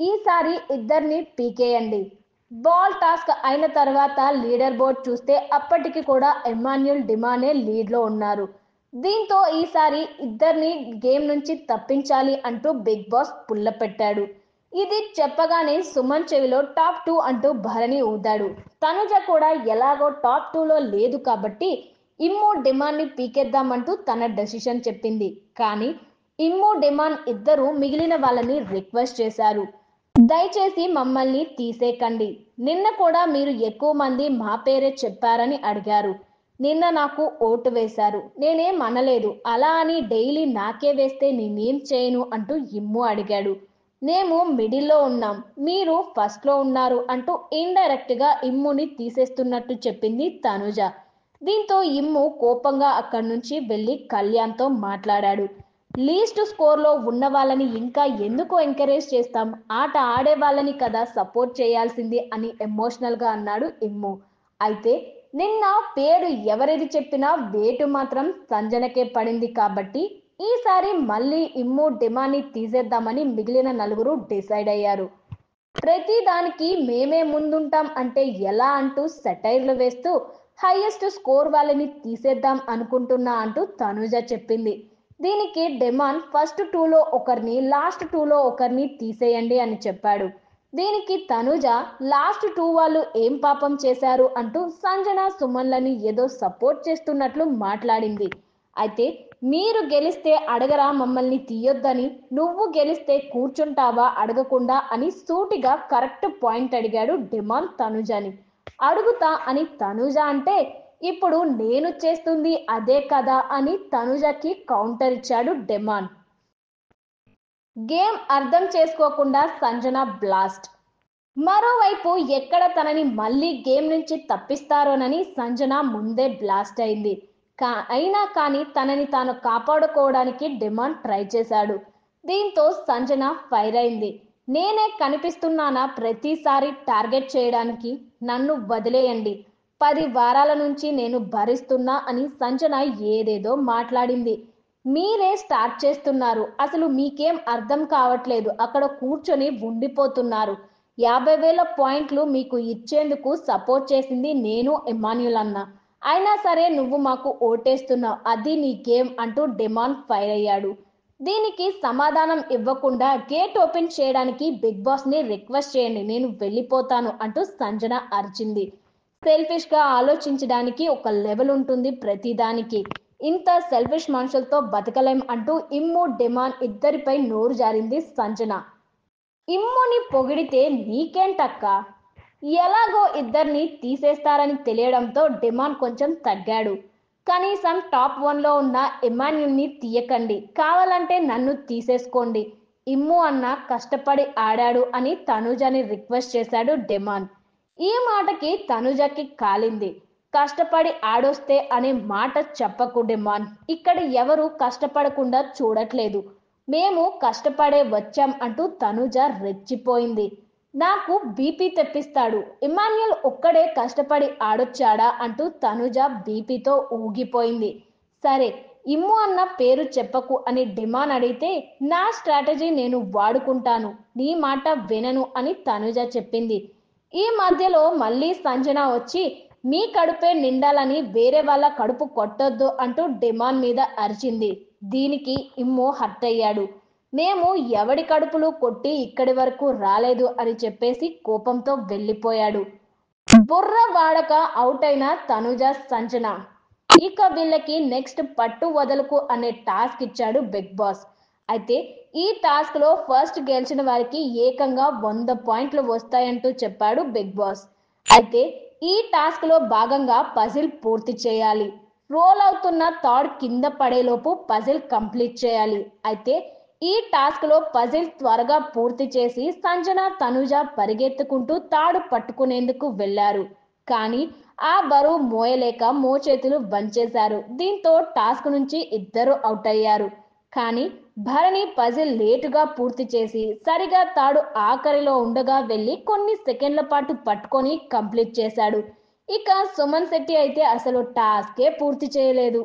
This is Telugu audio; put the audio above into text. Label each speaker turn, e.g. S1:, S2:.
S1: ఈసారి ఇద్దరిని పీకేయండి. బాల్ టాస్క్ అయిన తర్వాత లీడర్ బోర్డ్ చూస్తే అప్పటికి కూడా ఎమాన్యుల్ డిమానే లీడ్లో ఉన్నారు. దీంతో ఈసారి ఇద్దరిని గేమ్ నుంచి తప్పించాలి అంటూ బిగ్ బాస్ పుల్లపెట్టాడు. ఇది చెప్పగానే సుమన్ చెవిలో టాప్ 2 అంటూ భరణి ఊదాడు. తనుజ కూడా ఎలాగో టాప్ 2లో లేదు కాబట్టి ఇమ్ము డిమాన్ని పీకేద్దామంటూ తన డెసిషన్ చెప్పింది. కానీ ఇమ్ము డిమాన్ ఇద్దరు మిగిలిన వాళ్ళని రిక్వెస్ట్ చేశారు. దయచేసి మమ్మల్ని తీసేకండి. నిన్న కూడా మీరు ఎక్కువ మంది మా పేరే చెప్పారని అడిగారు. నిన్న నాకు ఓటు వేశారు. నేనేం అనలేదు. అలా అని డైలీ నాకే వేస్తే నేనేం చేయను అంటూ ఇమ్ము అడిగాడు. మేము మిడిల్లో ఉన్నాం, మీరు ఫస్ట్లో ఉన్నారు అంటూ ఇండైరెక్ట్ గా ఇమ్ముని తీసేస్తున్నట్టు చెప్పింది తనుజ. దీంతో ఇమ్ము కోపంగా అక్కడి నుంచి వెళ్లి కళ్యాణ్తో మాట్లాడాడు. లీస్ట్ స్కోర్లో ఉన్న వాళ్ళని ఇంకా ఎందుకు ఎంకరేజ్ చేస్తాం, ఆట ఆడే వాళ్ళని కదా సపోర్ట్ చేయాల్సింది అని ఎమోషనల్గా అన్నాడు ఇమ్ము. అయితే నిన్న పేరు ఎవరిది చెప్పినా వేటు మాత్రం సంజనకే పడింది కాబట్టి ఈసారి మళ్ళీ ఇమ్ము డిమాన్ని తీసేద్దామని మిగిలిన నలుగురు డిసైడ్ అయ్యారు. ప్రతి దానికి మేమే ముందుంటాం అంటే ఎలా అంటూ సెటైర్లు వేస్తూ హైయెస్ట్ స్కోర్ వాళ్ళని తీసేద్దాం అనుకుంటున్నా అంటూ తనుజ చెప్పింది. దీనికి డెమాన్ ఫస్ట్ 2లో ఒకరిని లాస్ట్ 2లో ఒకరిని తీసేయండి అని చెప్పాడు. దీనికి తనుజ లాస్ట్ 2 వాళ్ళు ఏం పాపం చేశారు అంటూ సంజన సుమన్లని ఏదో సపోర్ట్ చేస్తున్నట్లు మాట్లాడింది. అయితే మీరు గెలిస్తే అడగరా మమ్మల్ని తీయొద్దని, నువ్వు గెలిస్తే కూర్చుంటావా అడగకుండా అని సూటిగా కరెక్ట్ పాయింట్ అడిగాడు డిమాన్ తనుజని. అడుగుతా అని తనుజ అంటే ఇప్పుడు నేను చేస్తుంది అదే కదా అని తనుజకి కౌంటర్ ఇచ్చాడు డిమాన్. గేమ్ అర్థం చేసుకోకుండా సంజన బ్లాస్ట్. మరోవైపు ఎక్కడ తనని మళ్ళీ గేమ్ నుంచి తప్పిస్తారోనని సంజన ముందే బ్లాస్ట్ అయింది. అయినా కానీ తనని తాను కాపాడుకోవడానికి డిమాండ్ ట్రై చేశాడు. దీంతో సంజన ఫైర్ అయింది. నేనే కనిపిస్తున్నానా ప్రతిసారి టార్గెట్ చేయడానికి, నన్ను వదిలేయండి, 10 వారాల నుంచి నేను భరిస్తున్నా అని సంజన ఏదేదో మాట్లాడింది. మీరే స్టార్ట్ చేస్తున్నారు, అసలు మీకేం అర్థం కావట్లేదు, అక్కడ కూర్చొని ఉండిపోతున్నారు. 50,000 పాయింట్లు మీకు ఇచ్చేందుకు సపోర్ట్ చేసింది నేను ఎమాన్యుల్ అన్న, అయినా సరే నువ్వు మాకు ఓటేస్తున్నావు, అది నీ గేమ్ అంటూ డిమాండ్ ఫైర్ అయ్యాడు. దీనికి సమాధానం ఇవ్వకుండా గేట్ ఓపెన్ చేయడానికి బిగ్ బాస్ ని రిక్వెస్ట్ చేయండి, నేను వెళ్ళిపోతాను అంటూ సంజన అరిచింది. సెల్ఫిష్ గా ఆలోచించడానికి ఒక లెవెల్ ఉంటుంది ప్రతిదానికి. ఇంత సెల్ఫిష్ మనుషులతో బతకలేం అంటూ ఇమ్ము డిమాన్ ఇద్దరిపై నోరు జారింది సంజన. ఇమ్ముని పొగిడితే నీకేంటక్క, ఎలాగో ఇద్దరిని తీసేస్తారని తెలియడంతో డిమాండ్ కొంచెం తగ్గాడు. కనీసం టాప్ 1లో ఉన్న ఎమాన్యుల్ని తీయకండి, కావాలంటే నన్ను తీసేసుకోండి, ఇమ్ము అన్న కష్టపడి ఆడాడు అని తనుజని రిక్వెస్ట్ చేశాడు డిమాండ్. ఈ మాటకి తనుజకి కాలింది. కష్టపడి ఆడొస్తే అనే మాట చెప్పకు డిమాండ్, ఇక్కడ ఎవరు కష్టపడకుండా చూడట్లేదు, మేము కష్టపడే వచ్చాం అంటూ తనుజ రెచ్చిపోయింది. నాకు బీపీ తెప్పిస్తాడు, ఇమాన్యుల్ ఒక్కడే కష్టపడి ఆడొచ్చాడా అంటూ తనుజ బీపీతో ఊగిపోయింది. సరే ఇమ్ము అన్న పేరు చెప్పకు అని డిమాండ్ అడిగితే నా స్ట్రాటజీ నేను వాడుకుంటాను, నీ మాట వినను అని తనుజ చెప్పింది. ఈ మధ్యలో మళ్ళీ సంజన వచ్చి మీ కడుపే నిండాలని వేరే వాళ్ళ కడుపు కొట్టొద్దు అంటూ డిమాండ్ మీద అరిచింది. దీనికి ఇమ్ము హర్ట్ అయ్యాడు. మేము ఎవడి కడుపులు కొట్టి ఇక్కడి వరకు రాలేదు అని చెప్పేసి కోపంతో వెళ్ళిపోయాడు. బుర్ర వాడక అవుట్ అయిన తనుజ సంజన. ఇక వీళ్ళకి నెక్స్ట్ పట్టు వదలకు అనే టాస్క్ ఇచ్చాడు బిగ్ బాస్. అయితే ఈ టాస్క్ లో ఫస్ట్ గెలిచిన వారికి ఏకంగా 100 పాయింట్లు వస్తాయంటూ చెప్పాడు బిగ్ బాస్. అయితే ఈ టాస్క్ లో భాగంగా పజిల్ పూర్తి చేయాలి. రోల్ అవుతున్న థాడ్ కింద పడేలోపు పజిల్ కంప్లీట్ చేయాలి. అయితే ఈ టాస్క్ లో పజిల్ త్వరగా పూర్తి చేసి సంజన తనుజ పరిగెత్తుకుంటూ తాడు పట్టుకునేందుకు వెళ్లారు. కానీ ఆ బరువు మోయలేక మోచేతులు వంచేశారు. దీంతో టాస్క్ నుంచి ఇద్దరు అవుట్ అయ్యారు. కానీ భరణి పజిల్ లేటుగా పూర్తి చేసి సరిగా తాడు ఆఖరిలో ఉండగా వెళ్ళి కొన్ని సెకండ్ల పాటు పట్టుకొని కంప్లీట్ చేశాడు. ఇక సుమన్ శెట్టి అయితే అసలు టాస్కే పూర్తి చేయలేదు.